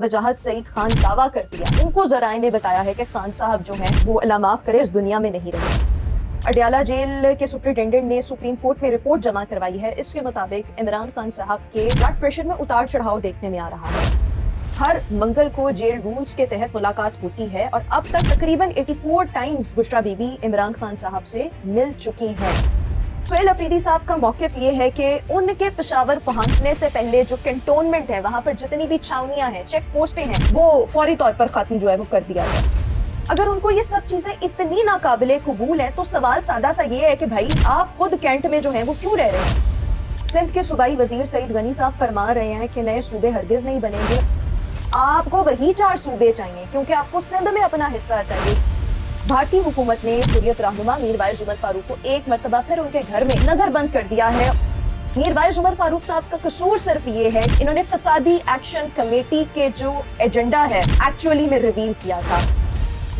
वजाहत सईद खान दावा कर दिया। उनको ज़राए ने बताया है कि खान साहब जो हैं वो अल्लाह माफ़ करे इस दुनिया में नहीं रहे। अडयाला जेल के सुप्रिंटेंडेंट ने सुप्रीम कोर्ट में रिपोर्ट जमा करवाई है। इसके मुताबिक इमरान खान साहब के ब्लड प्रेशर में उतार चढ़ाव देखने में आ रहा है। हर मंगल को जेल रूल्स के तहत मुलाकात होती है और अब तक तकरीबन 84 टाइम्स बुशरा बीबी इमरान खान साहब से मिल चुकी हैं। सुहेल अफरीदी साहब का मौक़िफ़ ये है कि उनके पेशावर पहुंचने से पहले जो कैंटोनमेंट है, वहां पर जितनी भी छावनियां हैं, चेक पोस्टें हैं, वो फौरी तौर पर खत्म जो है वो कर दिया जाए। अगर उनको ये सब चीजें इतनी नाकाबिले कबूल हैं तो सवाल सादा सा ये है कि भाई आप खुद कैंट में जो है वो क्यों रह रहे हैं। सिंध के सूबाई वजीर सईद गनी साहब फरमा रहे हैं कि नए सूबे हरगिज नहीं बनेंगे, आपको वही 4 सूबे चाहिए क्योंकि आपको सिंध में अपना हिस्सा चाहिए। भारतीय हुकूमत ने हुर्रियत रहनुमा मीर वाइज उमर फारूक को एक मरतबा फिर उनके घर में नजरबंद कर दिया है। मीर वाइज उमर फारूक साहब का कसूर सिर्फ ये है कि इन्होंने फसादी एक्शन कमेटी के जो एजेंडा है एक्चुअली में रिवील किया था।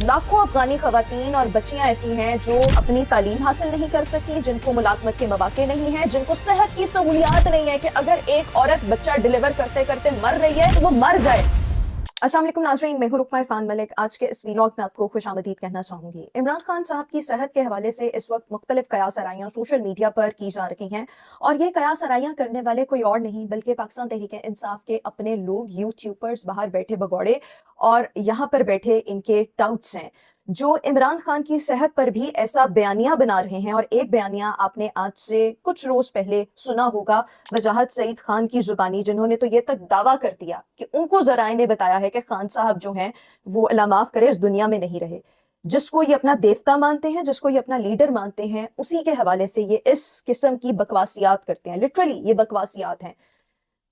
लाखों अफगानी खवातीन और बच्चियां ऐसी हैं जो अपनी तालीम हासिल नहीं कर सकी, जिनको मुलाजमत के मौके नहीं है, जिनको सेहत की सहूलियात नहीं है कि अगर एक औरत बच्चा डिलीवर करते करते मर रही है तो वो मर जाए। अस्सलाम वालेकुम नाज़रीन, मैं हूं रुकमा इरफान मलिक। आज के इस व्लॉग में आपको खुशामदीद कहना चाहूंगी। इमरान खान साहब की सेहत के हवाले से इस वक्त मुख्तलिफ कयास आराइयाँ सोशल मीडिया पर की जा रही हैं और ये कयास आराइयाँ करने वाले कोई और नहीं बल्कि पाकिस्तान तहरीक इंसाफ के अपने लोग, यूट्यूबर्स, बाहर बैठे भगौड़े और यहाँ पर बैठे इनके टाउट्स हैं जो इमरान खान की सेहत पर भी ऐसा बयानिया बना रहे हैं। और एक बयानिया आपने आज से कुछ रोज पहले सुना होगा वजाहत सईद खान की जुबानी, जिन्होंने तो ये तक दावा कर दिया कि उनको ज़राए ने बताया है कि खान साहब जो हैं वो अल्लाह माफ़ करे इस दुनिया में नहीं रहे। जिसको ये अपना देवता मानते हैं, जिसको ये अपना लीडर मानते हैं, उसी के हवाले से ये इस किस्म की बकवासियात करते हैं। लिटरली ये बकवासियात हैं।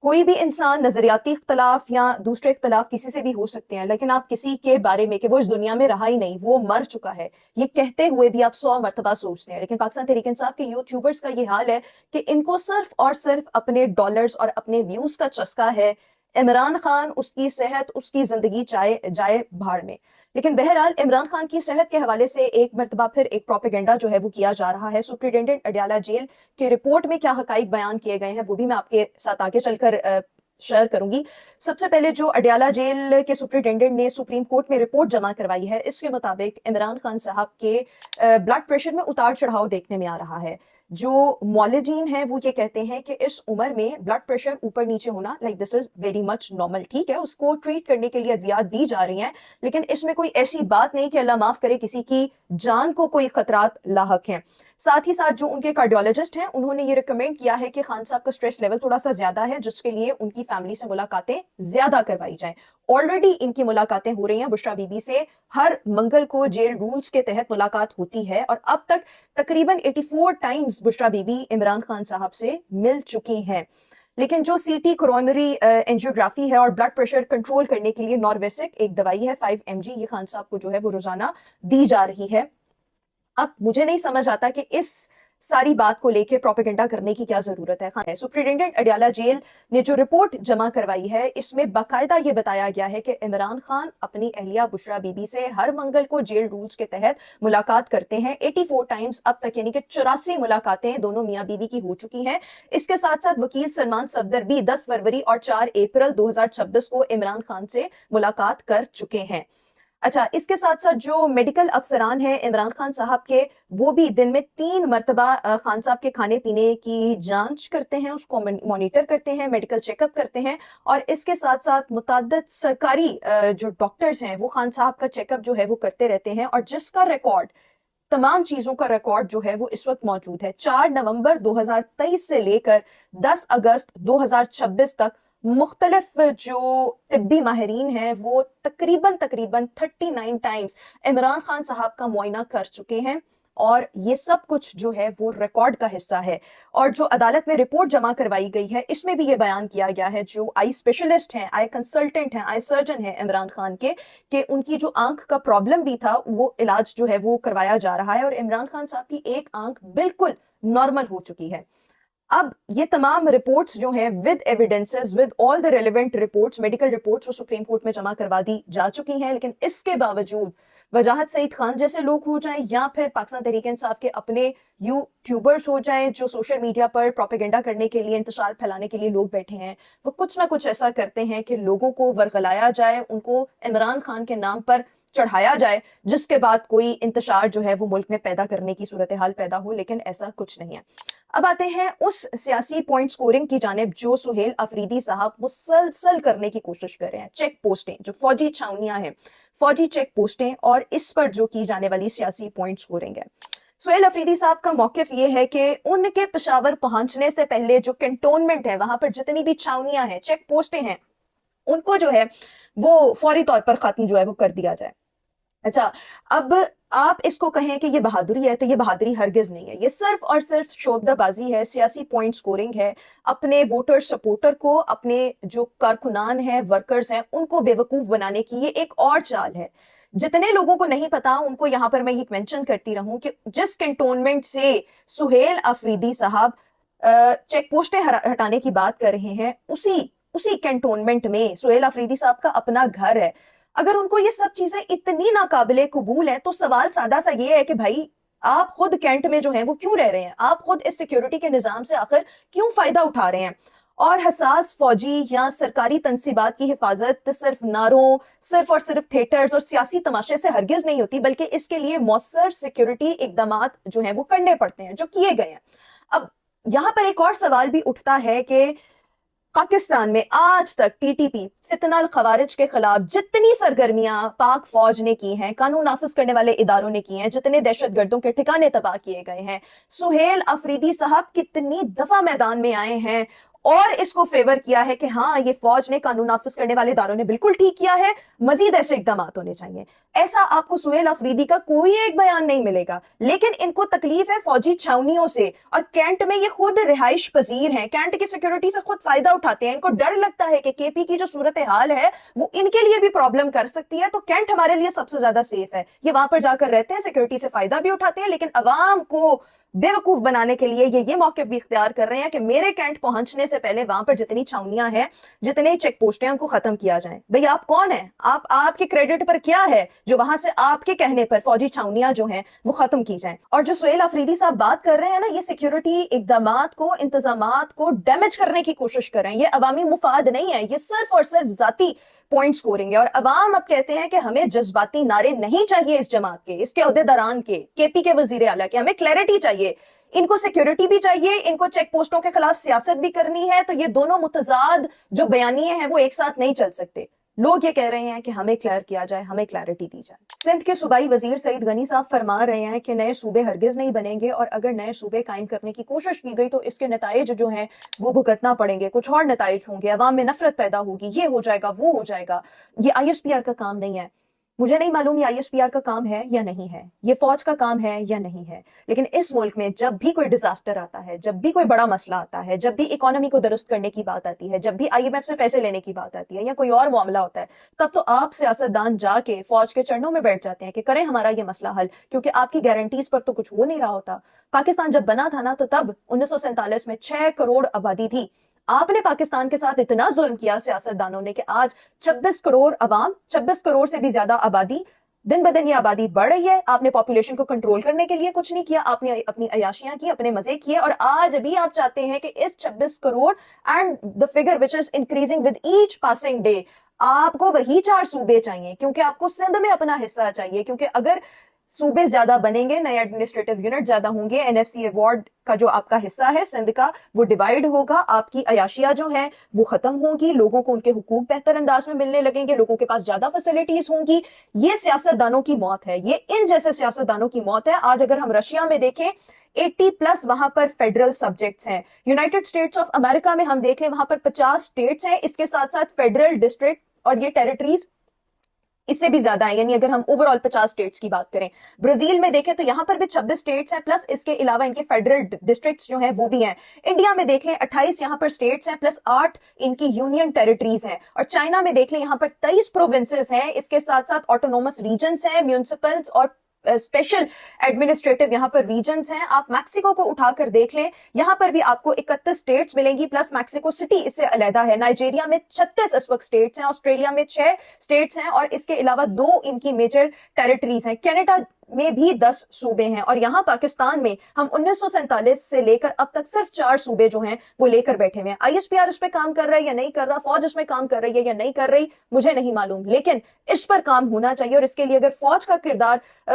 कोई भी इंसान नजरियाती इख्तलाफ या दूसरे इख्तलाफ किसी से भी हो सकते हैं, लेकिन आप किसी के बारे में कि वो इस दुनिया में रहा ही नहीं, वो मर चुका है, ये कहते हुए भी आप 100 मरतबा सोचते हैं। लेकिन पाकिस्तान तहरीक इंसाफ के यूट्यूबर्स का ये हाल है कि इनको सिर्फ और सिर्फ अपने डॉलर्स और अपने व्यूज का चस्का है। इमरान खान, उसकी सेहत, उसकी जिंदगी चाहे जाए भाड़ में। लेकिन बहरहाल इमरान खान की सेहत के हवाले से एक मरतबा फिर एक प्रोपेगेंडा जो है वो किया जा रहा है। सुप्रिंटेंडेंट अडयाला जेल की रिपोर्ट में क्या हकाइक बयान किए गए हैं वो भी मैं आपके साथ आगे चलकर शेयर करूंगी। सबसे पहले जो अडयाला जेल के सुप्रिंटेंडेंट ने सुप्रीम कोर्ट में रिपोर्ट जमा करवाई है, इसके मुताबिक इमरान खान साहब के ब्लड प्रेशर में उतार चढ़ाव देखने में आ रहा है। जो मौलजीन हैं वो ये कहते हैं कि इस उम्र में ब्लड प्रेशर ऊपर नीचे होना like this is very much normal. ठीक है, उसको ट्रीट करने के लिए अद्वियात दी जा रही हैं, लेकिन इसमें कोई ऐसी बात नहीं कि अल्लाह माफ करे किसी की जान को कोई खतरात लाहक हैं। साथ ही साथ जो उनके कार्डियोलॉजिस्ट हैं उन्होंने ये रिकमेंड किया है कि खान साहब का स्ट्रेस लेवल थोड़ा सा ज्यादा है, जिसके लिए उनकी फैमिली से मुलाकातें ज्यादा करवाई जाएं। ऑलरेडी इनकी मुलाकातें हो रही हैं, बुशरा बीबी से हर मंगल को जेल रूल्स के तहत मुलाकात होती है और अब तक तकरीबन 84 टाइम्स बुशरा बीबी इमरान खान साहब से मिल चुकी हैं। लेकिन जो सीटी कोरोनरी एंजियोग्राफी है और ब्लड प्रेशर कंट्रोल करने के लिए नॉर्वेसिक एक दवाई है 5 mg, ये खान साहब को जो है वो रोजाना दी जा रही है। अब मुझे नहीं समझ आता कि इस सारी बात को लेके प्रोपेगेंडा करने की क्या जरूरत है। सुप्रिंटेंडेंट अडयाला जेल ने जो रिपोर्ट जमा करवाई है इसमें बाकायदा ये बताया गया है कि इमरान खान अपनी अहलिया बुशरा बीबी से हर मंगल को जेल रूल्स के तहत मुलाकात करते हैं 84 टाइम्स अब तक, यानी कि 84 मुलाकातें दोनों मियां बीवी की हो चुकी हैं। इसके साथ साथ वकील सलमान सफदर भी 10 फरवरी और 4 अप्रैल 2026 को इमरान खान से मुलाकात कर चुके हैं। अच्छा, इसके साथ साथ जो मेडिकल अफसरान हैं इमरान खान साहब के, वो भी दिन में 3 मरतबा खान साहब के खाने पीने की जांच करते हैं, उसको मॉनिटर करते हैं, मेडिकल चेकअप करते हैं। और इसके साथ साथ मुतअद्दिद सरकारी जो डॉक्टर्स हैं वो खान साहब का चेकअप जो है वो करते रहते हैं और जिसका रिकॉर्ड, तमाम चीजों का रिकॉर्ड जो है वो इस वक्त मौजूद है। 4 नवंबर 2023 से लेकर 10 अगस्त 2026 तक मुख्तलिफ जो तिब्बी माहिरीन हैं वो तकरीबन 39 टाइम्स इमरान खान साहब का मुआयना कर चुके हैं और ये सब कुछ जो है वो रिकॉर्ड का हिस्सा है। और जो अदालत में रिपोर्ट जमा करवाई गई है इसमें भी ये बयान किया गया है, जो आई स्पेशलिस्ट हैं, आई कंसल्टेंट हैं, आई सर्जन हैं इमरान खान के, कि उनकी जो आंख का प्रॉब्लम भी था वो इलाज जो है वो करवाया जा रहा है और इमरान खान साहब की एक आंख बिल्कुल नॉर्मल हो चुकी है। अब ये तमाम रिपोर्ट्स जो हैं with evidences, with all the relevant reports, medical reports, वो सुप्रीम कोर्ट में जमा करवा दी जा चुकी हैं। लेकिन इसके बावजूद वजाहत सईद खान जैसे लोग हो जाएं या फिर पाकिस्तान तहरीक इंसाफ के अपने यूट्यूबर्स हो जाएं जो सोशल मीडिया पर प्रोपेगेंडा करने के लिए, इंतशार फैलाने के लिए लोग बैठे हैं, वो कुछ ना कुछ ऐसा करते हैं कि लोगों को वर्गलाया जाए, उनको इमरान खान के नाम पर चढ़ाया जाए, जिसके बाद कोई इंतशार जो है वो मुल्क में पैदा करने की सूरत हाल पैदा हो। लेकिन ऐसा कुछ नहीं है। अब आते हैं उस सियासी पॉइंट स्कोरिंग की जानिब जो सुहेल अफरीदी साहब मुसलसल करने की कोशिश कर रहे हैं। चेक पोस्टें, जो फौजी छावनियां हैं, फौजी चेक पोस्टें, और इस पर जो की जाने वाली सियासी पॉइंट स्कोरिंग है। सुहेल अफरीदी साहब का मौकिफ ये है कि उनके पेशावर पहुंचने से पहले जो कैंटोनमेंट है, वहां पर जितनी भी छावनियां हैं, चेक पोस्टें हैं, उनको जो है वो फौरी तौर पर खत्म जो है वो कर दिया जाए। अच्छा, अब आप इसको कहें कि ये बहादुरी है, तो ये बहादुरी हरगिज नहीं है। ये सिर्फ और सिर्फ शोबदाबाजी है, सियासी पॉइंट स्कोरिंग है, अपने वोटर सपोर्टर को, अपने जो कारकुनान हैं, वर्कर्स हैं, उनको बेवकूफ बनाने की ये एक और चाल है। जितने लोगों को नहीं पता उनको यहां पर मैं ये मेंशन करती रहूं कि जिस कैंटोनमेंट से सुहेल अफरीदी साहब चेक पोस्टें हटाने की बात कर रहे हैं, उसी कैंटोनमेंट में सुहेल अफरीदी साहब का अपना घर है। अगर उनको ये सब चीजें इतनी नाकाबिले कबूल है, तो सवाल सादा सा ये है कि भाई आप खुद कैंट में जो है वो क्यों रह रहे हैं? आप खुद इस सिक्योरिटी के निजाम से आखिर क्यों फायदा उठा रहे हैं? और हसास फौजी या सरकारी तंसीबात की हिफाजत सिर्फ नारों, सिर्फ और सिर्फ थिएटर्स और सियासी तमाशे से हरगिज नहीं होती, बल्कि इसके लिए मौसर सिक्योरिटी इकदाम जो है वो करने पड़ते हैं, जो किए गए हैं। अब यहां पर एक और सवाल भी उठता है कि पाकिस्तान में आज तक टीटीपी, फितनल खवारिज के खिलाफ जितनी सरगर्मियां पाक फौज ने की हैं, कानून नाफिज करने वाले इदारों ने की हैं, जितने दहशतगर्दों के ठिकाने तबाह किए गए हैं, सुहेल अफरीदी साहब कितनी दफा मैदान में आए हैं और इसको फेवर किया है कि हाँ, ये फौज ने, कानून नाफिज करने वाले इदारों ने बिल्कुल ठीक किया है, मजीद ऐसे इकदाम होने चाहिए। ऐसा आपको सुहेल अफरीदी का कोई एक बयान नहीं मिलेगा। लेकिन इनको तकलीफ है फौजी छावनियों से, और कैंट में ये खुद रिहाइश पजीर हैं, कैंट की सिक्योरिटी से खुद फायदा उठाते हैं। इनको डर लगता है कि केपी की जो सूरत हाल है वो इनके लिए भी प्रॉब्लम कर सकती है, तो कैंट हमारे लिए सबसे ज्यादा सेफ है। ये वहां पर जाकर रहते हैं, सिक्योरिटी से फायदा भी उठाते हैं, लेकिन अवाम को बेवकूफ बनाने के लिए ये मौके भी इख्तियार कर रहे हैं कि मेरे कैंट पहुंचने से पहले वहां पर जितनी छावनियां हैं, जितने चेक पोस्ट हैं, उनको खत्म किया जाए। भाई आप कौन है? आपके क्रेडिट पर क्या है जो वहां से आपके कहने पर फौजी छावनियां जो हैं वो खत्म की जाएं? और जो सुहेल अफरीदी साहब बात कर रहे हैं ना, ये सिक्योरिटी इकदामात को, इंतजामात को डैमेज करने की कोशिश कर रहे हैं। ये अवामी मुफाद नहीं है, ये सिर्फ और सिर्फ जाती पॉइंट स्कोरिंग है। और अवाम अब कहते हैं कि हमें जज्बाती नारे नहीं चाहिए इस जमात के, इसके अहदेदारान के, केपी के वजीर आला के, हमें क्लैरिटी चाहिए। इनको सिक्योरिटी भी चाहिए, इनको चेक पोस्टों के खिलाफ सियासत भी करनी है, तो ये दोनों मुतजाद जो बयानिए हैं वो एक साथ नहीं चल सकते। लोग ये कह रहे हैं कि हमें क्लियर किया जाए, हमें क्लैरिटी दी जाए। सिंध के सूबाई वजीर सईद गनी साहब फरमा रहे हैं कि नए सूबे हरगिज नहीं बनेंगे, और अगर नए सूबे कायम करने की कोशिश की गई तो इसके नताइज जो हैं वो भुगतना पड़ेंगे, कुछ और नताइज होंगे, अवाम में नफरत पैदा होगी, ये हो जाएगा, वो हो जाएगा। ये ISPR का काम नहीं है। मुझे नहीं मालूम ये ISPR का काम है या नहीं है, ये फौज का काम है या नहीं है, लेकिन इस मुल्क में जब भी कोई डिजास्टर आता है, जब भी कोई बड़ा मसला आता है, जब भी इकोनॉमी को दुरुस्त करने की बात आती है, जब भी IMF से पैसे लेने की बात आती है या कोई और मामला होता है, तब तो आप सियासतदान जाके फौज के चरणों में बैठ जाते हैं कि करें हमारा ये मसला हल, क्योंकि आपकी गारंटीज पर तो कुछ हो नहीं रहा होता। पाकिस्तान जब बना था ना, तो तब 1947 में 6 करोड़ आबादी थी। आपने पाकिस्तान के साथ इतना जुल्म किया सियासतदानों ने कि आज 26 करोड़ अवाम, 26 करोड़ से भी ज्यादा आबादी, दिन ब दिन ये आबादी बढ़ रही है। आपने पॉपुलेशन को कंट्रोल करने के लिए कुछ नहीं किया, आपने अपनी अयाशियां की, अपने मजे किए, और आज भी आप चाहते हैं कि इस 26 crore and the figure which is increasing with each passing day, आपको वही 4 सूबे चाहिए, क्योंकि आपको सिंध में अपना हिस्सा चाहिए। क्योंकि अगर सूबे ज्यादा बनेंगे, नए एडमिनिस्ट्रेटिव यूनिट ज्यादा होंगे, NFC अवार्ड का जो आपका हिस्सा है सिंध का वो डिवाइड होगा, आपकी अयाशियां जो है वो खत्म होंगी, लोगों को उनके हुकूक बेहतर अंदाज में मिलने लगेंगे, लोगों के पास ज्यादा फैसिलिटीज होंगी। ये सियासतदानों की मौत है, ये इन जैसे सियासतदानों की मौत है। आज अगर हम रशिया में देखें, 80+ वहां पर फेडरल सब्जेक्ट्स हैं। यूनाइटेड स्टेट्स ऑफ अमेरिका में हम देख लें, वहां पर 50 स्टेट्स हैं, इसके साथ साथ फेडरल डिस्ट्रिक्ट और ये टेरिटरीज इससे भी ज्यादा है, यानी अगर हम ओवरऑल 50 स्टेट्स की बात करें। ब्राजील में देखें तो यहां पर भी 26 स्टेट्स हैं, प्लस इसके अलावा इनके फेडरल डिस्ट्रिक्ट्स जो हैं वो भी हैं। इंडिया में देख लें 28 यहां पर स्टेट्स हैं, प्लस 8 इनकी यूनियन टेरिटरीज हैं। और चाइना में देख लें यहां पर 23 प्रोविंसेस हैं, इसके साथ साथ ऑटोनोमस रीजन्स हैं, म्यूनिसिपल्स और स्पेशल एडमिनिस्ट्रेटिव यहाँ पर रीजन्स हैं। आप मैक्सिको को उठाकर देख लें, यहाँ पर भी आपको 31 स्टेट्स मिलेंगी प्लस मैक्सिको सिटी इससे अलहदा है। नाइजीरिया में 36 इस वक्त स्टेट्स हैं, ऑस्ट्रेलिया में 6 स्टेट्स हैं और इसके अलावा 2 इनकी मेजर टेरिटरीज हैं। कनाडा में भी 10 सूबे हैं और यहाँ पाकिस्तान में हम 1947 से लेकर अब तक सिर्फ 4 सूबे जो हैं वो लेकर बैठे हुए हैं। आईएसपीआर इस पे काम कर रहा है या नहीं कर रहा, फौज इसमें काम कर रही है या नहीं कर रही, मुझे नहीं मालूम, लेकिन इस पर काम होना चाहिए। और इसके लिए अगर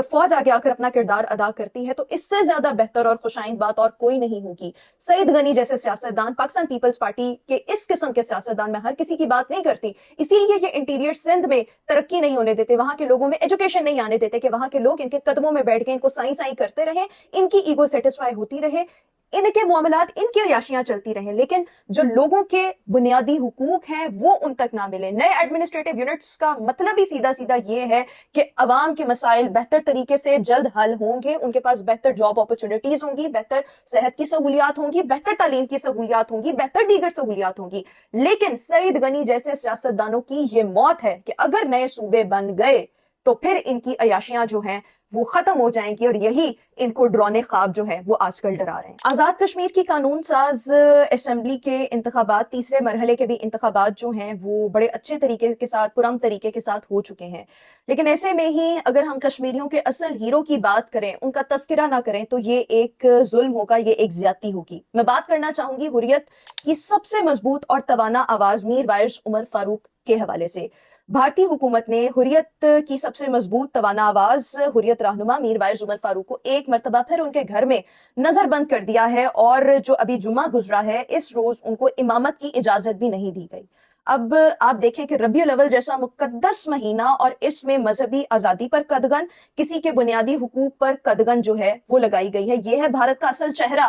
फौज आगे आकर अपना किरदार अदा करती है तो इससे ज्यादा बेहतर और खुशाइंद बात और कोई नहीं होगी। सईद गनी जैसे सियासतदान, पाकिस्तान पीपल्स पार्टी के इस किस्म के सियासतदान, मैं हर किसी की बात नहीं करती, इसीलिए ये इंटीरियर सिंध में तरक्की नहीं होने देते, वहां के लोगों में एजुकेशन नहीं आने देते कि वहां के लोग इनके कदमों में बैठ के इनको साई साई करते रहे, इनकी ईगो सेटिस्फाई होती रहे, इनके मामलात, इनकी अयाशियां चलती रहें, लेकिन जो लोगों के बुनियादी हुकूक हैं वो उन तक ना मिले। नए एडमिनिस्ट्रेटिव यूनिट्स का मतलब ही सीधा सीधा ये है कि अवाम के मसाइल बेहतर तरीके से जल्द हल होंगे, उनके पास बेहतर जॉब अपॉर्चुनिटीज होंगी, बेहतर सेहत की सहूलियात होंगी, बेहतर तालीम की सहूलियात होंगी, बेहतर दीगर सहूलियात होंगी। लेकिन सईद गनी जैसे सियासतदानों की ये मौत है कि अगर नए सूबे बन गए तो फिर इनकी अयाशियां जो हैं वो खत्म हो जाएंगी और यही इनको डराने ख्वाब जो है वो आजकल डरा रहे हैं। आजाद कश्मीर की कानून साज असेंबली के इंतखाबात, तीसरे मरहले के भी इंतखाबात जो हैं वो बड़े अच्छे तरीके के साथ, पुरअमन तरीके के साथ हो चुके हैं। लेकिन ऐसे में ही अगर हम कश्मीरियों के असल हीरो की बात करें, उनका तस्करा ना करें तो ये एक जुल्म होगा, ये एक ज्यादती होगी। मैं बात करना चाहूंगी हुर्रियत की सबसे मजबूत और तवाना आवाज मीर वाइस उमर फारूक के हवाले से। भारतीय हुकूमत ने हुर्रियत की सबसे मजबूत तवाना आवाज हुर्रियत रहनुमा मीर वाइस उमर फारूक को एक मरतबा फिर उनके घर में नजरबंद कर दिया है और जो अभी जुम्मा गुजरा है इस रोज उनको इमामत की इजाजत भी नहीं दी गई। अब आप देखें कि रबीउल अव्वल जैसा मुकद्दस महीना और इसमें मजहबी आजादी पर कदगन, किसी के बुनियादी हुकूक पर कदगन जो है वो लगाई गई है। ये है भारत का असल चेहरा,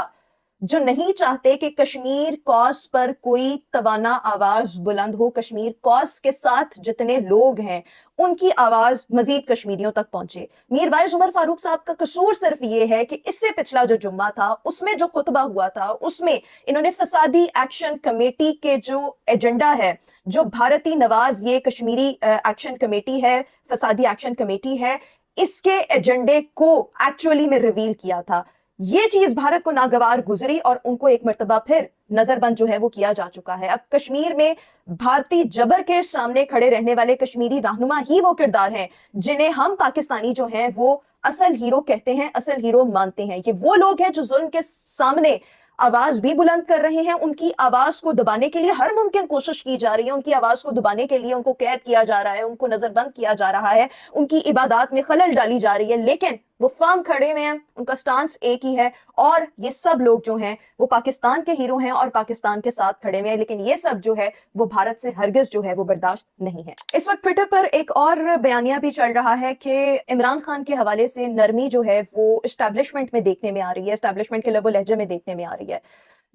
जो नहीं चाहते कि कश्मीर कॉज पर कोई तवाना आवाज बुलंद हो। कश्मीर कॉज के साथ जितने लोग हैं उनकी आवाज मजीद कश्मीरियों तक पहुंचे। मीर वाइस उमर फारूक साहब का कसूर सिर्फ ये है कि इससे पिछला जो जुम्मा था उसमें जो खुतबा हुआ था उसमें इन्होंने फसादी एक्शन कमेटी के जो एजेंडा है, जो भारती नवाज ये कश्मीरी एक्शन कमेटी है, फसादी एक्शन कमेटी है, इसके एजेंडे को एक्चुअली में रिवील किया था। ये चीज भारत को नागवार गुजरी और उनको एक मर्तबा फिर नजरबंद जो है वो किया जा चुका है। अब कश्मीर में भारतीय जबर के सामने खड़े रहने वाले कश्मीरी रहनुमा ही वो किरदार हैं जिन्हें हम पाकिस्तानी जो हैं वो असल हीरो कहते हैं, असल हीरो मानते हैं। ये वो लोग हैं जो जुल्म के सामने आवाज भी बुलंद कर रहे हैं, उनकी आवाज को दबाने के लिए हर मुमकिन कोशिश की जा रही है, उनकी आवाज को दबाने के लिए उनको कैद किया जा रहा है, उनको नजरबंद किया जा रहा है, उनकी इबादत में खलल डाली जा रही है, लेकिन वो फर्म खड़े हुए हैं, उनका स्टांस एक ही है। और ये सब लोग जो हैं वो पाकिस्तान के हीरो हैं और पाकिस्तान के साथ खड़े हुए हैं, लेकिन ये सब जो है वो भारत से हरगिज जो है वो बर्दाश्त नहीं है। इस वक्त ट्विटर पर एक और बयानिया भी चल रहा है कि इमरान खान के हवाले से नरमी जो है वो एस्टैब्लिशमेंट में देखने में आ रही है, एस्टैब्लिशमेंट के लबो लहजे में देखने में आ रही है।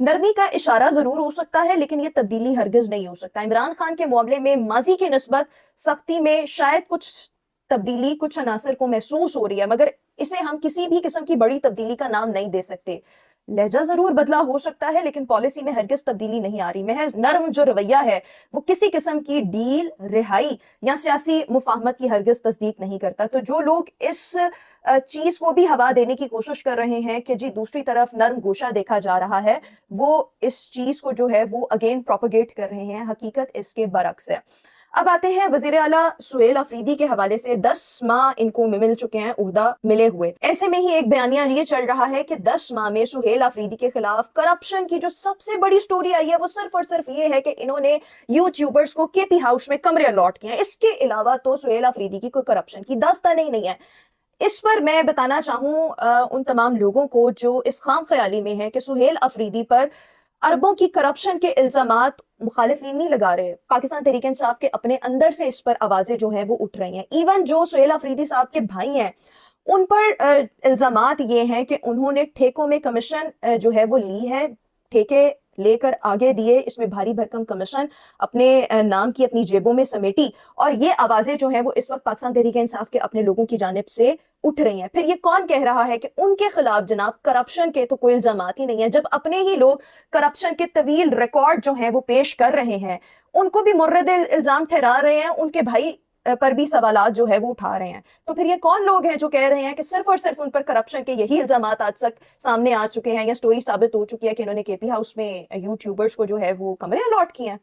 नरमी का इशारा जरूर हो सकता है लेकिन ये तब्दीली हरगिज नहीं हो सकता। इमरान खान के मामले में माजी की निस्बत सख्ती में शायद कुछ तब्दीली, कुछ अनासर को महसूस हो रही है, मगर इसे हम किसी भी किस्म की बड़ी तब्दीली का नाम नहीं दे सकते। लहजा जरूर बदला हो सकता है लेकिन पॉलिसी में हरगिज तब्दीली नहीं आ रही। महज नर्म जो रवैया है वो किसी किस्म की डील, रिहाई या सियासी मुफाहमत की हरगिज तस्दीक नहीं करता। तो जो लोग इस चीज को भी हवा देने की कोशिश कर रहे हैं कि जी दूसरी तरफ नर्म गोशा देखा जा रहा है, वो इस चीज को जो है वो अगेन प्रोपगेट कर रहे हैं। हकीकत इसके बरक्स है। अब आते हैं वजीर आला सुहेल अफरीदी के हवाले से। 10 माह इनको मिल चुके हैं उहदा मिले हुए। ऐसे में ही एक बयानिया ये चल रहा है कि 10 माह में सुहेल अफरीदी के खिलाफ करप्शन की जो सबसे बड़ी स्टोरी आई है वो सिर्फ और सिर्फ ये है कि इन्होंने यूट्यूबर्स को केपी हाउस में कमरे अलॉट किए। इसके अलावा तो सुहेल अफरीदी की कोई करप्शन की दास्तान ही नहीं है। इस पर मैं बताना चाहूं उन तमाम लोगों को जो इस खाम ख्याली में है कि सुहेल अफरीदी पर अरबों की करप्शन के इल्जामात मुखालिफिन नहीं लगा रहे, पाकिस्तान तहरीक इंसाफ के अपने अंदर से इस पर आवाजें जो है वो उठ रही हैं। इवन जो सुहेल अफरीदी साहब के भाई हैं उन पर इल्जामात ये हैं कि उन्होंने ठेकों में कमीशन जो है वो ली है, ठेके लेकर आगे दिए, इसमें भारी भरकम कमीशन अपने नाम की अपनी जेबों में समेटी, और ये आवाजें जो हैं वो इस वक्त पाकिस्तान तहरीक इंसाफ के अपने लोगों की जानिब से उठ रही हैं। फिर ये कौन कह रहा है कि उनके खिलाफ जनाब करप्शन के तो कोई इल्जामात ही नहीं है, जब अपने ही लोग करप्शन के तवील रिकॉर्ड जो है वो पेश कर रहे हैं, उनको भी मुर्रद इल्जाम ठहरा रहे हैं। उनके भाई پر بھی سوالات جو ہے وہ اٹھا رہے ہیں. تو پھر یہ کون لوگ ہیں جو کہہ رہے ہیں کہ صرف اور صرف ان پر کرپشن کے یہی الزامات آج تک سامنے آ چکے ہیں یا سٹوری ثابت ہو چکی ہے کہ انہوں نے کے پی ہاؤس میں یوٹیوبرز کو جو ہے وہ کمرے الاٹ کیے ہیں؟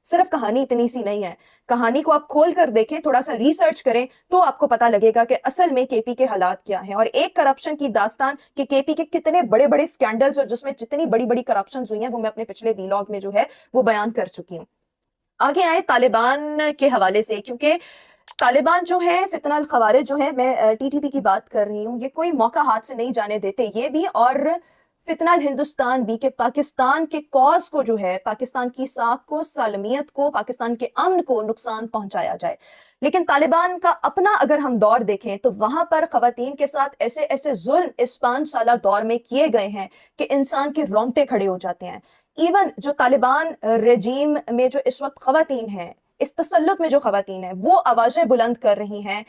صرف کہانی اتنی سی نہیں ہے. کہانی کو آپ کھول کر دیکھیں, تھوڑا سا ریسرچ کریں تو آپ کو پتا لگے گا کہ اصل میں کے پی کے حالات کیا ہیں. اور ایک کرپشن کی داستان کہ کے پی کے کتنے بڑے بڑے سکینڈلز اور جس میں جتنی بڑی بڑی کرپشنز ہوئی ہیں وہ میں اپنے پچھلے ویلاگ میں جو ہے وہ بیان کر چکی ہوں. آگے آئے طالبان کے حوالے سے, کیونکہ طالبان جو ہے فتنہ الخوارج جو ہے, میں ٹی ٹی پی کی بات کر رہی ہوں, یہ کوئی موقع ہاتھ سے نہیں جانے دیتے یہ بھی, اور فتنہ الہندوستان بھی, کہ پاکستان کے کاز کو جو ہے, پاکستان کی ساکھ کو, سالمیت کو, پاکستان کے امن کو نقصان پہنچایا جائے. لیکن طالبان کا اپنا اگر ہم دور دیکھیں تو وہاں پر خواتین کے ساتھ ایسے ایسے ظلم اس 5 سالہ دور میں کیے گئے ہیں کہ انسان کے رونگٹے کھڑے ہو جاتے ہیں. ایون جو طالبان رجیم میں جو اس وقت خواتین ہیں, اس تسلط میں جو خواتین ہیں, وہ آوازیں بلند کر رہی ہیں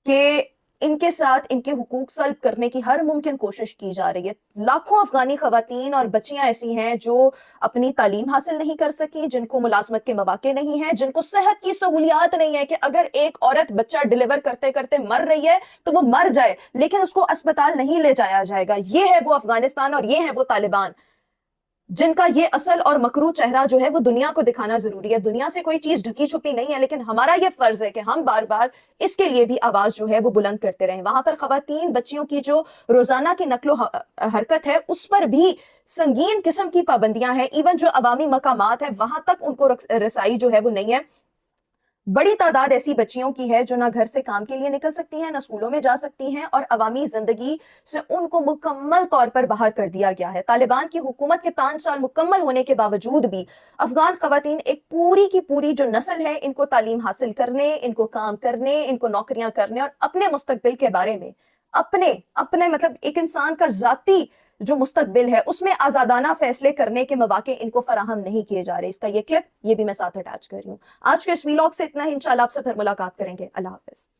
کہ ان کے ساتھ ان کے حقوق سلب کرنے کی ہر ممکن کوشش کی جا رہی ہے. لاکھوں افغانی خواتین اور بچیاں ایسی ہیں جو اپنی تعلیم حاصل نہیں کر سکی, جن کو ملازمت کے مواقع نہیں ہیں, جن کو صحت کی سہولیات نہیں ہے کہ اگر ایک عورت بچہ ڈیلیور کرتے کرتے مر رہی ہے تو وہ مر جائے لیکن اس کو اسپتال نہیں لے جایا جائے گا. یہ ہے وہ افغانستان اور یہ ہے وہ طالبان جن کا یہ اصل اور مکروہ چہرہ جو ہے وہ دنیا کو دکھانا ضروری ہے. دنیا سے کوئی چیز ڈھکی چھپی نہیں ہے, لیکن ہمارا یہ فرض ہے کہ ہم بار بار اس کے لیے بھی آواز جو ہے وہ بلند کرتے رہیں. وہاں پر خواتین بچیوں کی جو روزانہ کی نقل و حرکت ہے اس پر بھی سنگین قسم کی پابندیاں ہیں. ایون جو عوامی مقامات ہیں وہاں تک ان کو رسائی جو ہے وہ نہیں ہے. بڑی تعداد ایسی بچیوں کی ہے جو نہ گھر سے کام کے لیے نکل سکتی ہیں, نہ اسکولوں میں جا سکتی ہیں, اور عوامی زندگی سے ان کو مکمل طور پر باہر کر دیا گیا ہے. طالبان کی حکومت کے 5 سال مکمل ہونے کے باوجود بھی افغان خواتین ایک پوری کی پوری جو نسل ہے, ان کو تعلیم حاصل کرنے, ان کو کام کرنے, ان کو نوکریاں کرنے اور اپنے مستقبل کے بارے میں اپنے مطلب ایک انسان کا ذاتی جو مستقبل ہے اس میں آزادانہ فیصلے کرنے کے مواقع ان کو فراہم نہیں کیے جا رہے. اس کا یہ کلپ یہ بھی میں ساتھ اٹیچ کر رہی ہوں. آج کے اس ویلاگ سے اتنا ہی, انشاءاللہ آپ سے پھر ملاقات کریں گے. اللہ حافظ.